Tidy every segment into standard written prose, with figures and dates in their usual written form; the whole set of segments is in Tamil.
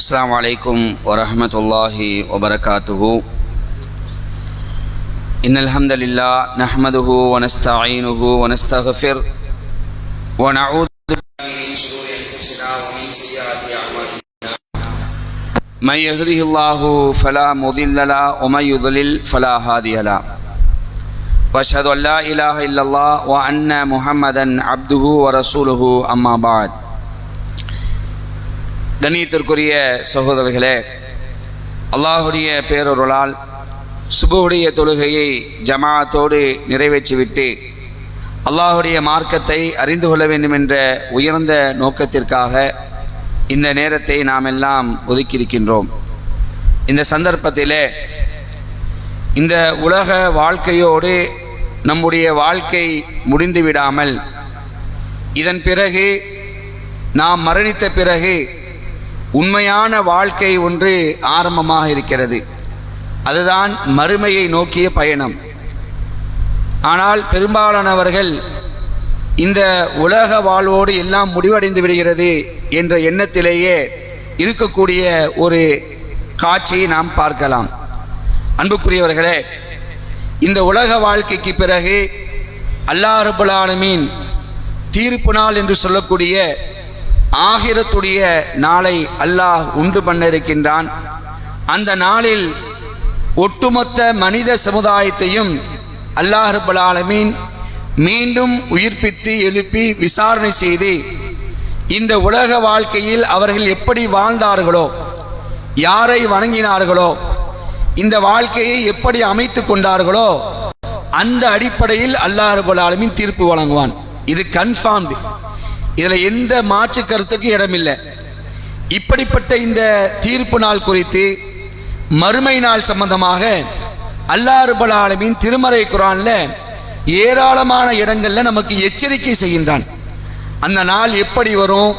السلام عليكم ورحمة الله وبركاته. إن الحمد لله نحمده ونستعينه ونستغفر ونعوذ بالله من شرور أنفسنا ومن سيئات أعمالنا. من يهده الله فلا مضل له ومن يضلل فلا هادي له. وأشهد أن لا إله إلا الله وأن محمدا عبده ورسوله أما بعد. கண்ணியத்திற்குரிய சகோதரர்களே, அல்லாஹுடைய பேரருளால் சுபுடைய தொழுகையை ஜமாஅத்தோடு நிறைவேற்றிவிட்டு அல்லாஹுடைய மார்க்கத்தை அறிந்து கொள்ள வேண்டும் என்ற உயர்ந்த நோக்கத்திற்காக இந்த நேரத்தை நாம் எல்லாம் ஒதுக்கியிருக்கின்றோம். இந்த சந்தர்ப்பத்திலே இந்த உலக வாழ்க்கையோடு நம்முடைய வாழ்க்கை முடிந்துவிடாமல் இதன் பிறகு நாம் மரணித்த பிறகு உண்மையான வாழ்க்கை ஒன்று ஆரம்பமாக இருக்கிறது. அதுதான் மறுமையை நோக்கிய பயணம். ஆனால் பெரும்பாலானவர்கள் இந்த உலக வாழ்வோடு எல்லாம் முடிவடைந்து விடுகிறது என்ற எண்ணத்திலேயே இருக்கக்கூடிய ஒரு காட்சியை நாம் பார்க்கலாம். அன்புக்குரியவர்களே, இந்த உலக வாழ்க்கைக்கு பிறகு அல்லாஹ் ரப்பல் ஆலமீன் தீர்ப்பு நாள் என்று சொல்லக்கூடிய ஆகிரத்துடைய நாளை அல்லாஹ் உண்டு பண்ண இருக்கின்றான். அந்த நாளில் ஒட்டுமொத்த மனித சமுதாயத்தையும் அல்லாஹ் ரப்பல் ஆலமீன் மீண்டும் உயிர்ப்பித்து எழுப்பி விசாரணை செய்து இந்த உலக வாழ்க்கையில் அவர்கள் எப்படி வாழ்ந்தார்களோ, யாரை வணங்கினார்களோ, இந்த வாழ்க்கையை எப்படி அமைத்து கொண்டார்களோ, அந்த அடிப்படையில் அல்லாஹ் ரப்பல் ஆலமீன் தீர்ப்பு வழங்குவான். இது கன்ஃபார்ம்டு. இதில் எந்த மாற்று கருத்துக்கு இடமில்லை. இப்படிப்பட்ட இந்த தீர்ப்பு நாள் குறித்து, மறுமை நாள் சம்பந்தமாக அல்லாஹ் ரப்பல் ஆலமீன் திருமறை குர்ஆன்ல ஏராளமான இடங்களில் நமக்கு எச்சரிக்கை செய்கின்றான். அந்த நாள் எப்படி வரும்,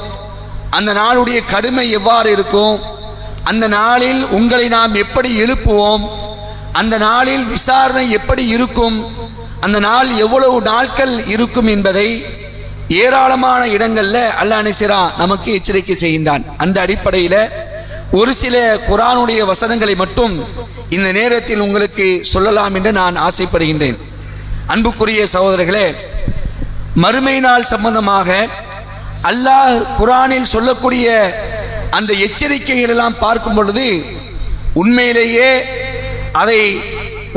அந்த நாளுடைய கடுமை எவ்வாறு இருக்கும், அந்த நாளில் உங்களை நாம் எப்படி எழுப்புவோம், அந்த நாளில் விசாரணை எப்படி இருக்கும், அந்த நாள் எவ்வளவு நாட்கள் இருக்கும் என்பதை ஏராளமான இடங்கள்ல அல்லாஹ் நிசரா நமக்கு எச்சரிக்கை செய்கின்றான். அந்த அடிப்படையில் ஒரு சில குர்ஆனுடைய வசனங்களை மட்டும் இந்த நேரத்தில் உங்களுக்கு சொல்லலாம் என்று நான் ஆசைப்படுகின்றேன். அன்புக்குரிய சகோதரர்களே, மறுமை நாள் சம்பந்தமாக அல்லாஹ் குர்ஆனில் சொல்லக்கூடிய அந்த எச்சரிக்கைகள் எல்லாம் பார்க்கும் பொழுது உண்மையிலேயே அதை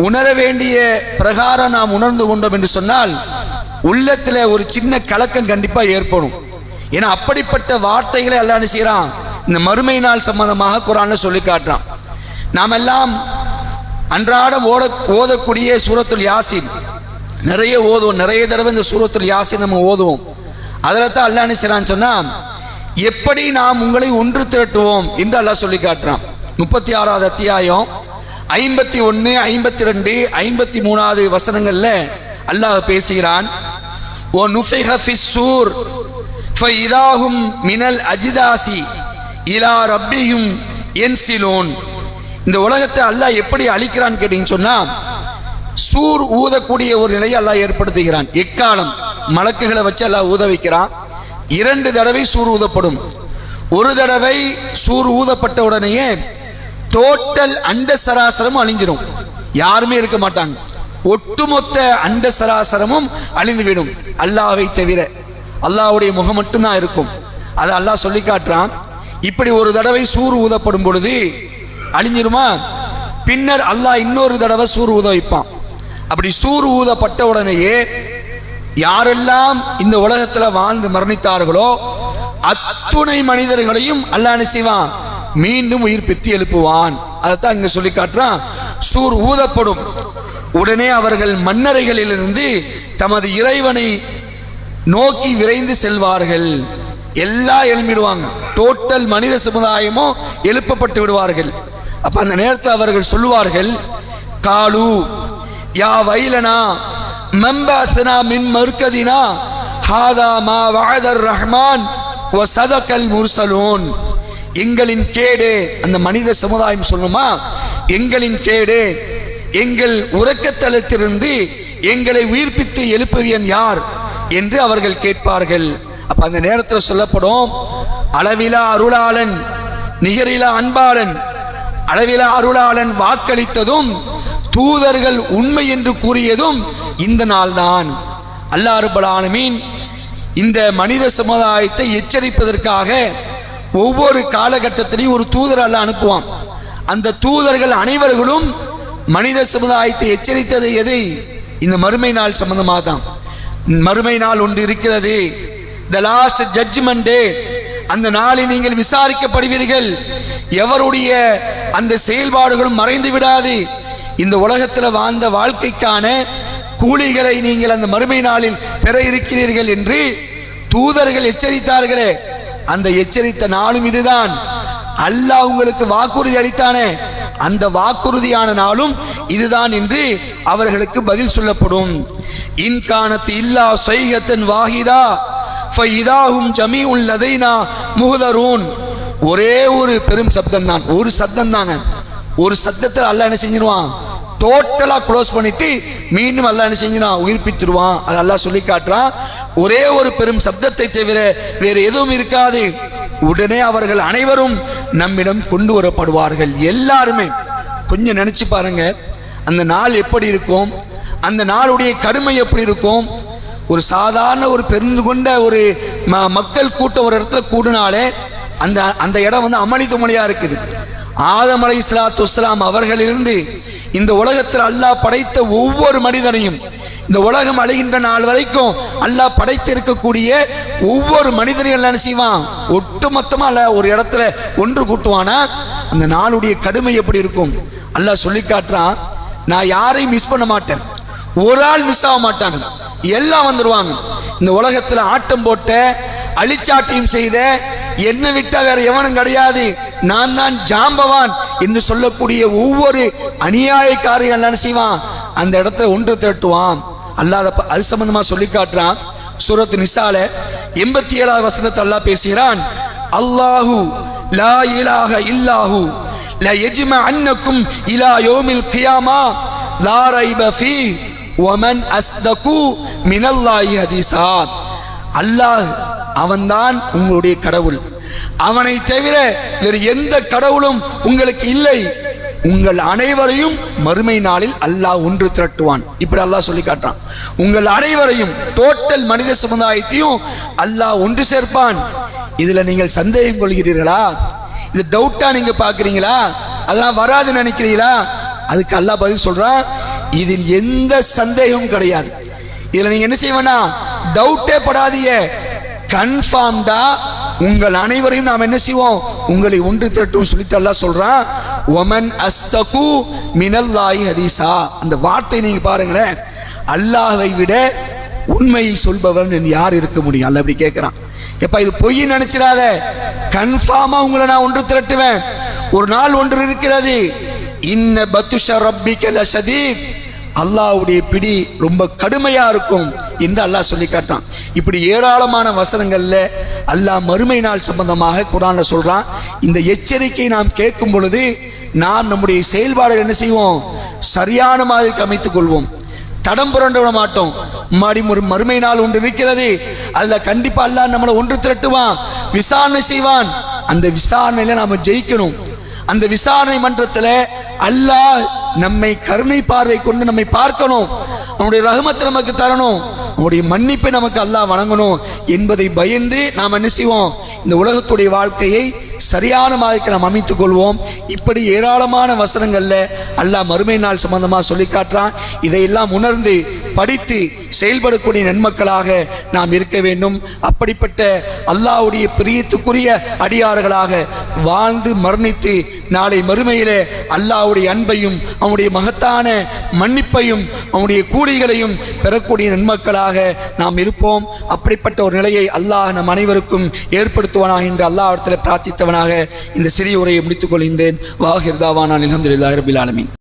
உணர வேண்டிய பிரகாரம் நாம் உணர்ந்து கொண்டோம் என்று சொன்னால் உள்ளத்தில் ஒரு சின்ன கலக்கம் கண்டிப்பாக ஏற்படும். ஏன்னா அப்படிப்பட்ட வார்த்தைகளை அல்லாஹ் செய்கிறான் இந்த மறுமை நாள் சம்பந்தமாக குர்ஆன்ல சொல்லி காட்டுறான். நாம் எல்லாம் அன்றாடம் ஓதக்கூடிய சூரத்துல் யாசீன் நிறைய ஓதுவோம். நிறைய தடவை இந்த சூரத்துல் யாசீன் நம்ம ஓதுவோம். அதில் தான் அல்லாஹ் செய்கிறான்னு சொன்னால் எப்படி நாம் உங்களை ஒன்று திரட்டுவோம் என்று அல்லாஹ் சொல்லி காட்டுறான். 36வது அத்தியாயம் 51, 52, 53வது வசனங்களில் அல்லாஹ் பேசுகிறான். ஓ நுஃபிஹ ஃபிஸ்ஸூர் ஃபஇதாஹும் மினல் அஜ்தாசி இலா ரப்பிஹிம் யன்சிலூன். இந்த உலகத்தை அல்லாஹ் எப்படி அழிக்கிறான்னு கேட்டீங்கன்னு சொன்னா, சூர் ஊதக்கூடிய ஒரு நிலையை அல்லாஹ் ஏற்படுத்துகிறான். எக்காலம் மலக்குகளை வச்சு அல்லாஹ் ஊத வைக்கிறான். 2 தடவை சூர் ஊதப்படும். ஒரு தடவை சூர் ஊதப்பட்ட உடனேயே டோட்டல் அண்ட சராசரமும் அழிஞ்சிடும். யாருமே இருக்க மாட்டாங்க. ஒட்டுமொத்த அண்ட சராசரமும் அழிந்துவிடும், அல்லாஹ்வை தவிர. அல்லாஹ்வுடைய முகம் மட்டும்தான் இருக்கும். அதை அல்லாஹ் சொல்லி காட்டுறான். இப்படி ஒரு தடவை சூர் ஊதப்படும் பொழுது அழிஞ்சிருமா, பின்னர் அல்லாஹ் இன்னொரு தடவை சூர் ஊத வைப்பான். அப்படி சூர் ஊதப்பட்ட உடனேயே யாரெல்லாம் இந்த உலகத்தில் வாழ்ந்து மரணித்தார்களோ அத்துணை மனிதர்களையும் அல்லாஹ் செய்வான், மீண்டும் உயிர்ப்பித்து எழுப்புவான். அதைத்தான் இங்க சொல்லி காட்டுறான். சூர் ஊதப்படும் உடனே அவர்கள் மன்னரைகளிலிருந்து தமது இறைவனை நோக்கி விரைந்து செல்வார்கள். எல்லாம் எழுப்பிடுவாங்க. டோட்டல் மனித சமுதாயமும் எழுப்பப்பட்டு விடுவார்கள். அப்ப அந்த நேரத்தில் அவர்கள் சொல்லுவார்கள், காலு யா வைலனா மம்பஅஸ்னா மின் மர்கதினா ஹாதா மா வஅதர் ரஹ்மான் வ ஸதகல் முர்ஸலூன். எங்களின் கேடு, அந்த மனித சமுதாயம் சொல்லுமா, எங்களின் கேடு, எங்கள் உறக்கத்தலத்திலிருந்து எங்களை உயிர்ப்பித்து எழுப்புவியன் யார் என்று அவர்கள் கேட்பார்கள். அப்ப அந்த நேரத்தில் சொல்லப்படும், அளவிலா அருளாளன் நிகரிலா அன்பாளன் அளவிலா அருளாளன் வாக்களித்ததும் தூதர்கள் உண்மை என்று கூறியதும் இந்த நாள்தான். அல்லாஹ் ரப்பல் ஆலமீன் இந்த மனித சமுதாயத்தை எச்சரிப்பதற்காக ஒவ்வொரு காலகட்டத்திலையும் ஒரு தூதர் அல்லாஹ் அனுப்புவான். அந்த தூதர்கள் அனைவர்களும் மனித சமுதாயத்தை எச்சரித்தது எதை? இந்த மறுமை நாள் சம்பந்தமாக தான். மறுமை நாள் ஒன்று இருக்கிறது, த லாஸ்ட் ஜட்ஜ்மெண்ட் டே. அந்த நாளில் நீங்கள் விசாரிக்கப்படுவீர்கள். எவருடைய அந்த செயல்பாடுகளும் மறைந்து விடாது. இந்த உலகத்தில் வாழ்ந்த வாழ்க்கைக்கான கூலிகளை நீங்கள் அந்த மறுமை நாளில் பெற இருக்கிறீர்கள் என்று தூதர்கள் எச்சரித்தார்களே, அந்த எச்சரித்த நாளும் இதுதான். அல்லாஹ் உங்களுக்கு வாக்குறுதி அளித்தானே, அந்த வாக்குறுதியான நாளும் இதுதான் என்று அவர்களுக்கு பதில் சொல்லப்படும். இன்கானத் இல்லா சைஹத்தன் வாஹிதா ஃபஇதாஹும் ஜமீஉன் லதைனா முஹ்தரூன். ஒரே ஒரு பெரும் சப்தம் தான், ஒரு சப்தம் தாங்க. ஒரு சத்தத்தில் அல்லாஹ் என்ன செஞ்சிருவான்? டோட்டலா க்ளோஸ் பண்ணிட்டு மீண்டும் அல்லாஹ் என்ன செஞ்சிருவான்? உயிர்ப்பித்துருவான். அது அல்லாஹ் சொல்லி காட்டுறான். ஒரே ஒரு பெரும் சப்தத்தை தவிர வேறு எதுவும் இருக்காது. உடனே அவர்கள் அனைவரும் நம்மிடம் கொண்டு வரப்படுவார்கள். எல்லாருமே கொஞ்சம் நினைச்சு பாருங்க, அந்த நாள் எப்படி இருக்கும், அந்த நாளுடைய கடுமை எப்படி இருக்கும். ஒரு சாதாரண ஒரு பெருந்து கொண்ட ஒரு மக்கள் கூட்டம் ஒரு இடத்துல கூடினாலே அந்த இடம் வந்து அமளி துமளியா இருக்குது. ஆதம் அலைஹிஸ்ஸலாத்து வஸ்ஸலாம் அவர்களிலிருந்து இந்த உலகத்தில் அல்லாஹ் படைத்த ஒவ்வொரு மனிதனையும், இந்த உலகம் அழிகின்ற நாள் வரைக்கும் அல்லாஹ் படைத்திருக்கக்கூடிய ஒவ்வொரு மனிதரையும் எல்லாம் என்ன செய்வான்? ஒட்டுமொத்தமா அல்ல ஒரு இடத்துல ஒன்று கூட்டுவானா. அந்த நாளுடைய கடுமை எப்படி இருக்கும் அல்லாஹ் சொல்லி காட்டுறான். நான் யாரையும் மிஸ் பண்ண மாட்டேன், ஒரு ஆள் மிஸ் ஆக மாட்டாங்க, எல்லாம் வந்துருவாங்க. இந்த உலகத்துல ஆட்டம் போட்ட அழிச்சாட்டியம் செய்த என்னை விட்டா வேற எவனும் கிடையாது, நான் தான் ஜாம்பவான் என்று சொல்லக்கூடிய ஒவ்வொரு அநியாயக்காரையும் என்ன செய்வான்? அந்த இடத்துல ஒன்று திரட்டுவான். அல்லாஹ் அது சம்பந்தமா சொல்லி காட்டுறான். சூரத் நிசால 87வது வசனத்தை அல்லாஹ் பேசுகிறான். அல்லாஹு லா இலாஹ இல்லாஹு லா யஜ்மா அன்னக்கும் இலா யௌமில் கியாமா லா ரைப ஃபீ வமன் அஸ்தகு மினல்லாஹி ஹதீஸா. அல்லாஹ் அவன்தான் உங்களுடைய கடவுள், அவனை தவிர வேறு எந்த கடவுளும் உங்களுக்கு இல்லை. உங்கள் அனைவரையும் மறுமை நாளில் அல்லாஹ் ஒன்று திரட்டுவான். இப்படி அல்லாஹ் சொல்லி காட்டுறான். உங்கள் அனைவரையும், டோட்டல் மனித சமுதாயத்தையும் அல்லாஹ் ஒன்று சேர்ப்பான். இதுல நீங்கள் சந்தேகம் கொள்கிறீர்களா? இது டவுட்டா நீங்க பாக்குறீங்களா? அதெல்லாம் வராதுன்னு நினைக்கிறீங்களா? அதுக்கு அல்லாஹ் பதில் சொல்றான், இதில் எந்த சந்தேகமும் கிடையாது. இதுல நீங்க என்ன செய்வனா? டவுட்டே படாதீங்க, கன்ஃபார்ம்டா உங்கள் அனைவரையும் நாம் என்ன செய்வோம்? உங்களை ஒன்று திரட்டும் சொல்லிட்டு அல்லாஹ் சொல்றான். ஒமன் அஸ்தகு மினல்லாஹி ஹதீஸா. அந்த வார்த்தை நீங்க பாருங்களேன், அல்லாஹ்வை விட உண்மையை சொல்பவன் யார் இருக்க முடியும்? அல்லாஹ் அப்படி கேட்கிறான். எப்ப இது பொய் நினைச்சிடாத, கன்ஃபார்மா உங்களை நான் ஒன்று திரட்டுவேன். ஒரு நாள் ஒன்று இருக்கிறது, இன்ன பத்துஷ ரப்பிக லஷதீத், அல்லாஹ்வுடைய பிடி ரொம்ப கடுமையா இருக்கும் என்று அல்லாஹ் சொல்லி காட்டான். இப்படி ஏராளமான வசனங்கள்ல அல்லாஹ் மறுமை நாள் சம்பந்தமாக குர்ஆன்ல சொல்றான். இந்த எச்சரிக்கை நாம் கேட்கும் பொழுது நாம் நம்முடைய செயல்பாடுகள் என்ன செய்வோம்? சரியான மாதிரி அமைத்துக் கொள்வோம், தடம் புரண்டு விட மாட்டோம். மறுமை நாள் ஒன்று இருக்கிறது, அதுல கண்டிப்பா அல்லாஹ் நம்மளை ஒன்று திரட்டுவான், விசாரணை செய்வான். அந்த விசாரணையில நாம ஜெயிக்கணும். அந்த விசாரணை மன்றத்தில் அல்லாஹ் நம்மை கருணை பார்வை கொண்டு நம்மை பார்க்கணும், அவனுடைய ரஹமத்தை நமக்கு தரணும், அவனுடைய மன்னிப்பை நமக்கு அல்லாஹ் வழங்கணும் என்பதை பயந்து நாம் என்ன செய்வோம்? இந்த உலகத்துடைய வாழ்க்கையை சரியான மாதிரி நாம் அமைத்துக் கொள்வோம். இப்படி ஏராளமான வசனங்கள்ல அல்லாஹ் மறுமை நாள் சம்பந்தமாக சொல்லி காட்டுறான். இதையெல்லாம் உணர்ந்து படித்து செயல்படக்கூடிய நன்மக்களாக நாம் இருக்க வேண்டும். அப்படிப்பட்ட அல்லாஹ்வுடைய பிரியத்துக்குரிய அடியார்களாக வாழ்ந்து மரணித்து நாளை மறுமையிலே அல்லாஹ்வுடைய அன்பையும் அவனுடைய மகத்தான மன்னிப்பையும் அவனுடைய கூலிகளையும் பெறக்கூடிய நன்மக்களாக நாம் இருப்போம். அப்படிப்பட்ட ஒரு நிலையை அல்லாஹ் நம் அனைவருக்கும் ஏற்படுத்துவானாக என்று அல்லாஹ்விடத்தில் பிரார்த்தித்தவனாக இந்த சிறிய உரையை முடித்துக் கொள்கின்றேன். வாஹிர் தாவானா அல்ஹம்துலில்லாஹி ரப்பில் ஆலமீன்.